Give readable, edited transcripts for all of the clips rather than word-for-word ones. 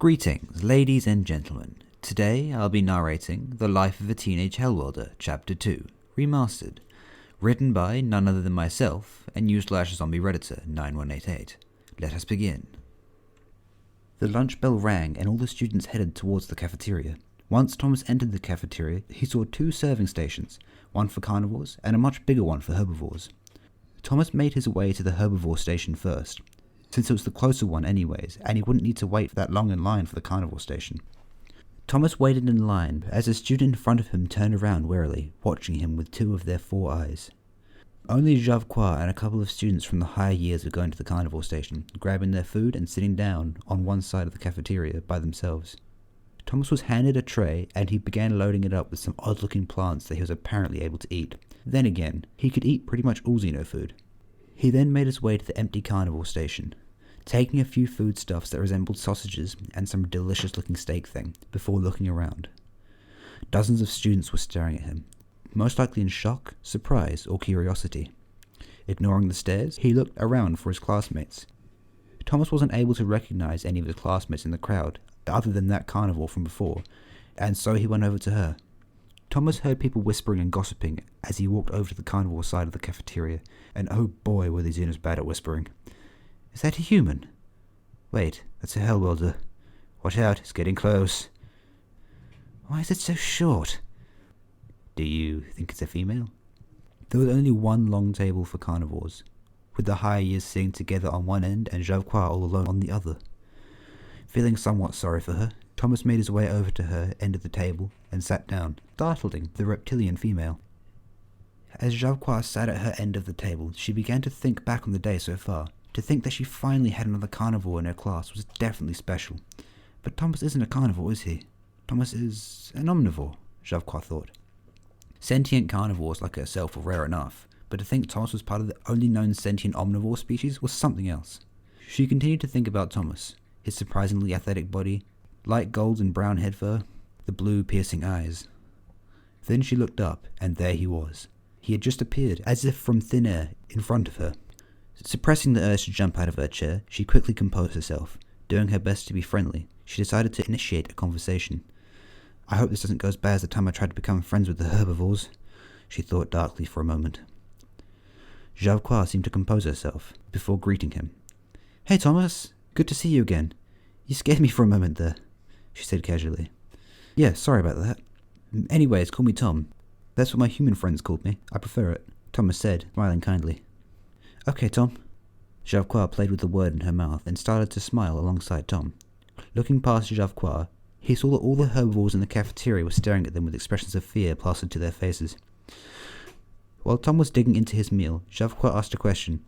Greetings, ladies and gentlemen. Today I'll be narrating The Life of a Teenage Hellworlder, Chapter 2, Remastered, written by none other than myself and /zombie redditor 9188. Let us begin. The lunch bell rang and all the students headed towards the cafeteria. Once Thomas entered the cafeteria, he saw two serving stations, one for carnivores and a much bigger one for herbivores. Thomas made his way to the herbivore station first, since it was the closer one anyways, and he wouldn't need to wait that long in line for the carnivore station. Thomas waited in line as a student in front of him turned around warily, watching him with two of their 4 eyes. Only Javquois and a couple of students from the higher years were going to the carnivore station, grabbing their food and sitting down on one side of the cafeteria by themselves. Thomas was handed a tray and he began loading it up with some odd-looking plants that he was apparently able to eat. Then again, he could eat pretty much all Xeno food. He then made his way to the empty carnivore station, taking a few foodstuffs that resembled sausages and some delicious-looking steak thing, before looking around. Dozens of students were staring at him, most likely in shock, surprise, or curiosity. Ignoring the stares, he looked around for his classmates. Thomas wasn't able to recognize any of his classmates in the crowd, other than that carnivore from before, and so he went over to her. Thomas heard people whispering and gossiping as he walked over to the carnivore side of the cafeteria, and oh boy were these Xenos bad at whispering. Is that a human? Wait, that's a hellworlder. Watch out, it's getting close. Why is it so short? Do you think it's a female? There was only one long table for carnivores, with the higher years sitting together on one end and Javquois all alone on the other. Feeling somewhat sorry for her, Thomas made his way over to her end of the table and sat down, startling the reptilian female. As Javquois sat at her end of the table, she began to think back on the day so far. To think that she finally had another carnivore in her class was definitely special. But Thomas isn't a carnivore, is he? Thomas is an omnivore, Javquois thought. Sentient carnivores like herself were rare enough, but to think Thomas was part of the only known sentient omnivore species was something else. She continued to think about Thomas, his surprisingly athletic body, light gold and brown head fur, the blue piercing eyes. Then she looked up, and there he was. He had just appeared, as if from thin air, in front of her. Suppressing the urge to jump out of her chair, she quickly composed herself. Doing her best to be friendly, she decided to initiate a conversation. I hope this doesn't go as bad as the time I tried to become friends with the herbivores, she thought darkly for a moment. Javquois seemed to compose herself, before greeting him. Hey Thomas, good to see you again. You scared me for a moment there, she said casually. Yeah, sorry about that. Anyways, call me Tom. That's what my human friends called me. I prefer it, Thomas said, smiling kindly. Okay, Tom. Javquois played with the word in her mouth and started to smile alongside Tom. Looking past Javquois, he saw that all the herbivores in the cafeteria were staring at them with expressions of fear plastered to their faces. While Tom was digging into his meal, Javquois asked a question.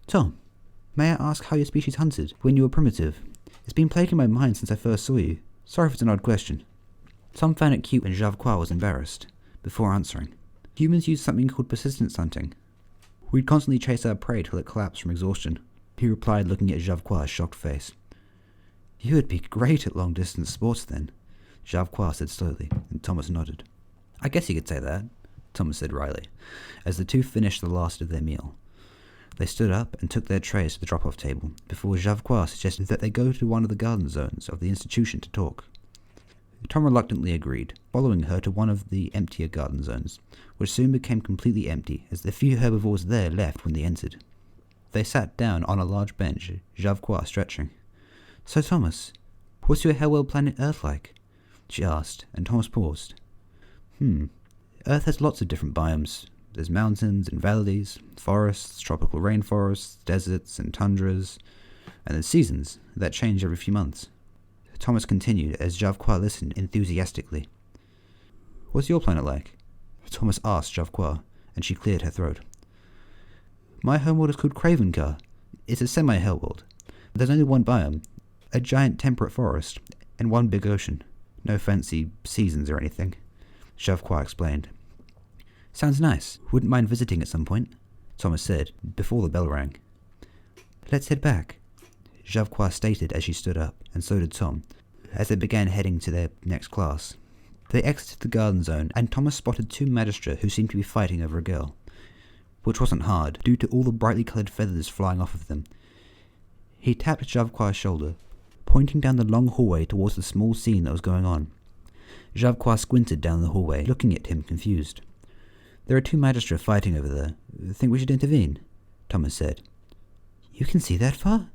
Tom, may I ask how your species hunted when you were primitive? It's been plaguing my mind since I first saw you. Sorry if it's an odd question. Tom found it cute and Javquois was embarrassed, before answering. Humans use something called persistence hunting. We'd constantly chase our prey till it collapsed from exhaustion, he replied, looking at Javquois' shocked face. You would be great at long-distance sports then, Javquois said slowly, and Thomas nodded. I guess you could say that, Thomas said wryly, as the two finished the last of their meal. They stood up and took their trays to the drop-off table, before Javquois suggested that they go to one of the garden zones of the institution to talk. Tom reluctantly agreed, following her to one of the emptier garden zones, which soon became completely empty as the few herbivores there left when they entered. They sat down on a large bench, Javquois stretching. So Thomas, what's your hellworld planet Earth like? She asked, and Thomas paused. Earth has lots of different biomes. There's mountains and valleys, forests, tropical rainforests, deserts and tundras, and there's seasons that change every few months. Thomas continued as Javquois listened enthusiastically. What's your planet like? Thomas asked Javquois, and she cleared her throat. My homeworld is called Cravenkar. It's a semi-hellworld. There's only one biome, a giant temperate forest, and one big ocean. No fancy seasons or anything, Javquois explained. Sounds nice. Wouldn't mind visiting at some point, Thomas said, before the bell rang. Let's head back, Javquois stated as she stood up, and so did Tom, as they began heading to their next class. They exited the garden zone, and Thomas spotted two magistra who seemed to be fighting over a girl, which wasn't hard, due to all the brightly coloured feathers flying off of them. He tapped Javquois' shoulder, pointing down the long hallway towards the small scene that was going on. Javquois squinted down the hallway, looking at him confused. "There are 2 magistrates fighting over there. Think we should intervene?" Thomas said. "You can see that far?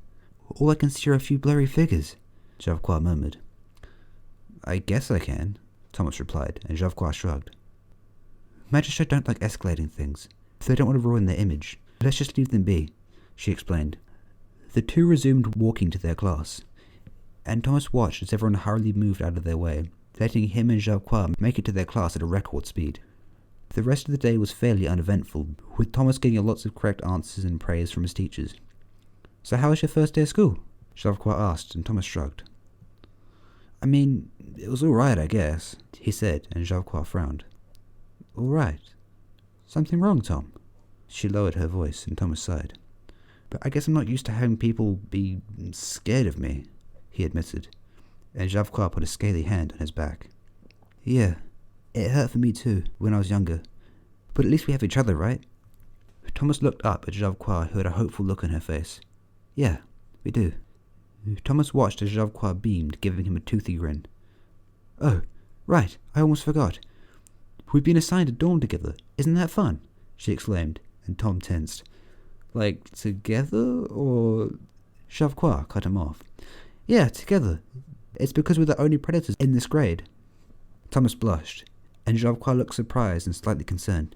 All I can see are a few blurry figures," Javquois murmured. "I guess I can," Thomas replied, and Javquois shrugged. "Magistrates don't like escalating things. They don't want to ruin their image. Let's just leave them be," she explained. The 2 resumed walking to their class, and Thomas watched as everyone hurriedly moved out of their way, letting him and Javquois make it to their class at a record speed. The rest of the day was fairly uneventful, with Thomas getting lots of correct answers and praise from his teachers. "So how was your first day of school?" Javquois asked, and Thomas shrugged. "I mean, it was alright, I guess," he said, and Javquois frowned. "Alright. Something wrong, Tom?" She lowered her voice, and Thomas sighed. "But I guess I'm not used to having people be scared of me," he admitted, and Javquois put a scaly hand on his back. "Yeah, it hurt for me too, when I was younger. But at least we have each other, right?" Thomas looked up at Javquois, who had a hopeful look on her face. "Yeah, we do." Thomas watched as Javquois beamed, giving him a toothy grin. "Oh, right, I almost forgot. We've been assigned a dorm together. Isn't that fun?" she exclaimed, and Tom tensed. "Like, together, or—" Javquois cut him off. "Yeah, together. It's because we're the only predators in this grade." Thomas blushed, and Javquois looked surprised and slightly concerned.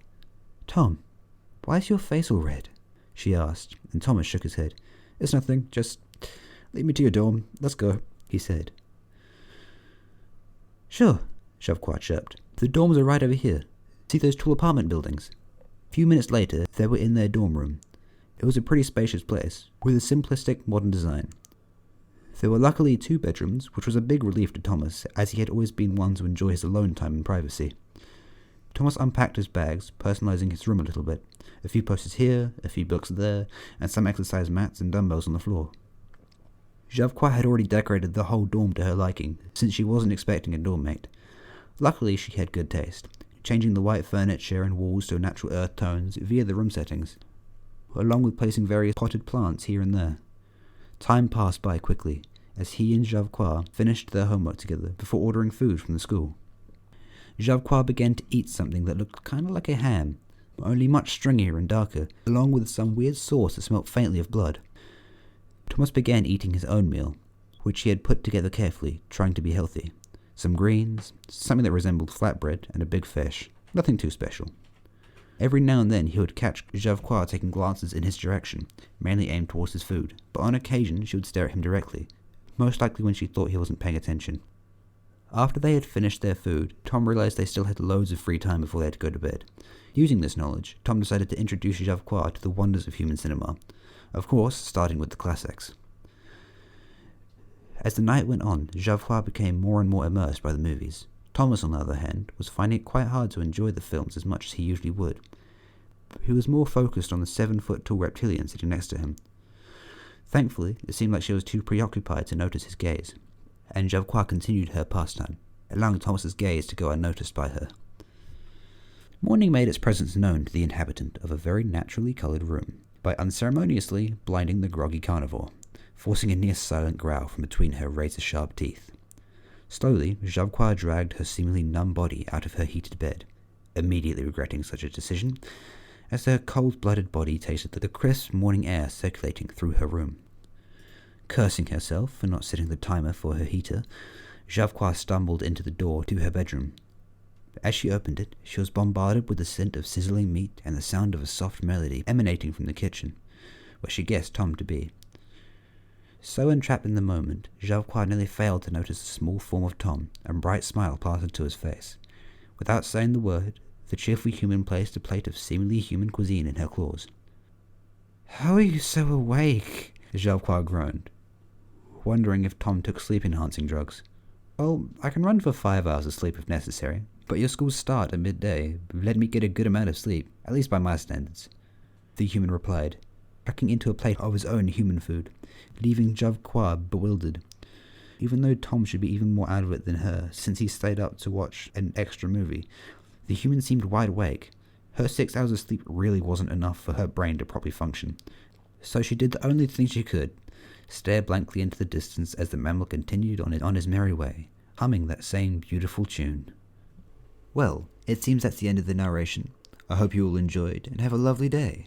"Tom, why is your face all red?" she asked, and Thomas shook his head. "It's nothing, just lead me to your dorm. Let's go," he said. "Sure," Javquois chirped. "The dorms are right over here. See those tall apartment buildings?" A few minutes later, they were in their dorm room. It was a pretty spacious place, with a simplistic modern design. There were luckily 2 bedrooms, which was a big relief to Thomas, as he had always been one to enjoy his alone time and privacy. Thomas unpacked his bags, personalizing his room a little bit. A few posters here, a few books there, and some exercise mats and dumbbells on the floor. Javquois had already decorated the whole dorm to her liking, since she wasn't expecting a dorm mate. Luckily, she had good taste, changing the white furniture and walls to natural earth tones via the room settings, along with placing various potted plants here and there. Time passed by quickly, as he and Javquois finished their homework together before ordering food from the school. Javquois began to eat something that looked kind of like a ham, only much stringier and darker, along with some weird sauce that smelt faintly of blood. Thomas began eating his own meal, which he had put together carefully, trying to be healthy. Some greens, something that resembled flatbread, and a big fish. Nothing too special. Every now and then he would catch Javquois taking glances in his direction, mainly aimed towards his food, but on occasion she would stare at him directly, most likely when she thought he wasn't paying attention. After they had finished their food, Tom realized they still had loads of free time before they had to go to bed. Using this knowledge, Tom decided to introduce Javquois to the wonders of human cinema, of course starting with the classics. As the night went on, Javquois became more and more immersed by the movies. Thomas, on the other hand, was finding it quite hard to enjoy the films as much as he usually would. He was more focused on the 7-foot-tall reptilian sitting next to him. Thankfully, it seemed like she was too preoccupied to notice his gaze, and Javquois continued her pastime, allowing Thomas's gaze to go unnoticed by her. Morning made its presence known to the inhabitant of a very naturally coloured room, by unceremoniously blinding the groggy carnivore, forcing a near-silent growl from between her razor-sharp teeth. Slowly, Javquois dragged her seemingly numb body out of her heated bed, immediately regretting such a decision, as her cold-blooded body tasted the crisp morning air circulating through her room. Cursing herself for not setting the timer for her heater, Javquois stumbled into the door to her bedroom. As she opened it, she was bombarded with the scent of sizzling meat and the sound of a soft melody emanating from the kitchen, where she guessed Tom to be. So entrapped in the moment, Javquois nearly failed to notice the small form of Tom, and a bright smile plastered to his face. Without saying the word, the cheerful human placed a plate of seemingly human cuisine in her claws. "How are you so awake?" Javquois groaned, wondering if Tom took sleep-enhancing drugs. "Well, I can run for 5 hours of sleep if necessary, but your schools start at midday. Let me get a good amount of sleep, at least by my standards," the human replied, tucking into a plate of his own human food, leaving Javquois bewildered. Even though Tom should be even more out of it than her, since he stayed up to watch an extra movie, the human seemed wide awake. Her 6 hours of sleep really wasn't enough for her brain to properly function, so she did the only thing she could, stare blankly into the distance as the mammal continued on his merry way, humming that same beautiful tune. Well, it seems that's the end of the narration. I hope you all enjoyed, and have a lovely day.